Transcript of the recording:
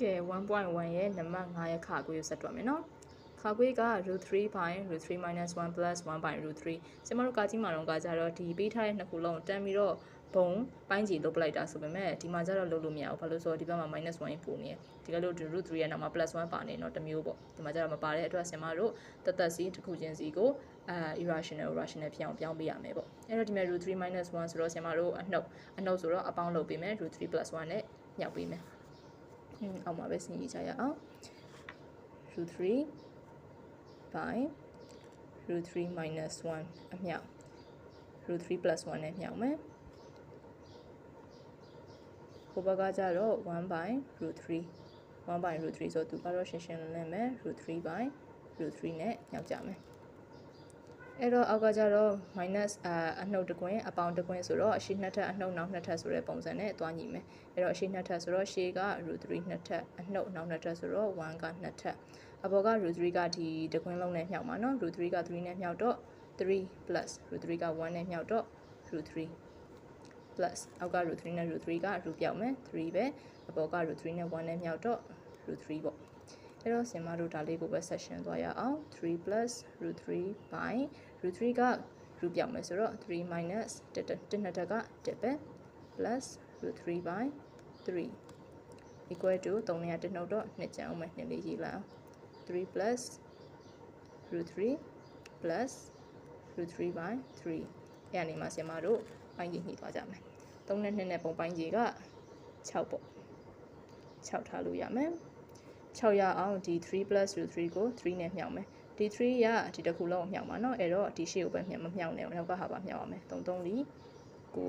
ကဲ 1.1 ရဲ့နံပါတ်5ရဲ့ခါခွေးကိုဆက်တွက်မယ်နော်ခါခွေးက √3 by √3 minus 1 plus 1 by √3 ကျမတို့ကကြည့်မှာတော့ကကြတော့ဒီပေးထားတဲ့နှစ်ခုလုံးတန်းပြီးတော့ဘုံပိုင်းကြီးလုပ်ပလိုက်တာဆိုပေမဲ့ဒီမှာကျတော့လုပ်လို့မရဘူးဘာလို့ဆိုတော့ဒီဘက်မှာ -1 ပို့နေတယ်ဒီကလို့ √3 ရဲ့နောက်မှာ +1 ပါနေတော့တစ်မျိုးပေါ့ဒီမှာကျတော့မပါတဲ့အတွက်ဆင်မတို့တသက်စီတစ်ခုချင်းစီကိုirrational rational ဖြစ်အောင်ပြောင်းပေးရမယ်ပေါ့အဲ့တော့ဒီမှာ √3 - 1ဆိုတော့ဆင်မတို့အနှုတ်ဆိုတော့အပေါင်းလုပ်ပေးမယ် √3 + 1နဲ့ညှောက်ပေးမယ်အောက်မှာပဲဆင်ကြည့်ကြရအောင် √3 by √3 - 1အမြောက် √3 + 1နဲ့မြောက်မယ်ဟိုဘက်ကကြတော့1 by √3 1 by √3ဆိုတော့သူကတော့ရှင်းရှင်းလင်းလင်းပဲ √3 by √3နဲ့မြောက်ကြမယ်အဲ့တော့အောက်ကကြတော့ minus အနှုတ်တစ်ခွင်းအပေါင်းတစ်ခွင်းဆိုတော့အရှိနှစ်ထပ်အနှုတ်နောက်နှစ်ထပ်ဆိုတဲ့ပုံစံနဲ့တွားညီမယ်အဲ့တော့အရှိနှစ်ထပ်ဆိုတော့ရှေးက √3 နှစ်ထပ်အနှုတ်နောက်နှစ်ထပ်ဆိုတော့1ကနှစ်ထပ်အပေါ်က √3 ကဒီတစ်ခွင်းလုံးနဲ့မြောက်မှာနော် √3 က3နဲ့မြောက်တော့3 plus √3 က1နဲ့မြောက်တော့ √3 plus အောက်က √3 နဲ့ √3 က root ပြောက်မယ်3ပဲအပေါ်က √3 နဲ့1နဲ့မြောက်တော့ √3 ပေါ့အဲ့တော့ဆင်မတို့ဒါလေးကိုပဲ section သွားရအောင်3 plus √3 by √3 က root ပြောက်မယ်ဆိုတော့3 minus 1နှစ်ထက်က1ပဲ plus √3 by 3 equal to 3နဲ့1နှုတ်တော့2ကျန်အောင်မယ်2လေးရေးလိုက်အောင်3 plus √3 plus √3 by 3အဲ့အနေမှာဆင်မတို့ပိုင်းကြီးညှိသွားကြမယ်3နဲ့2နဲ့ပုံပိုင်းကြီးက6ပေါ့6ထားလို့ရမယ်6ရအောင်ဒီ3 plus √3 ကို3နဲ့မြောက်မယ်ဒီ3ရဒီတစ်ခုလုံးကိုမြောက်မှာเนาะအဲ့တော့ဒီရှေ့ကိုပဲမမြောက်နဲ့နောက်ကဟာပါမြောက်အောင်မယ်3 3 4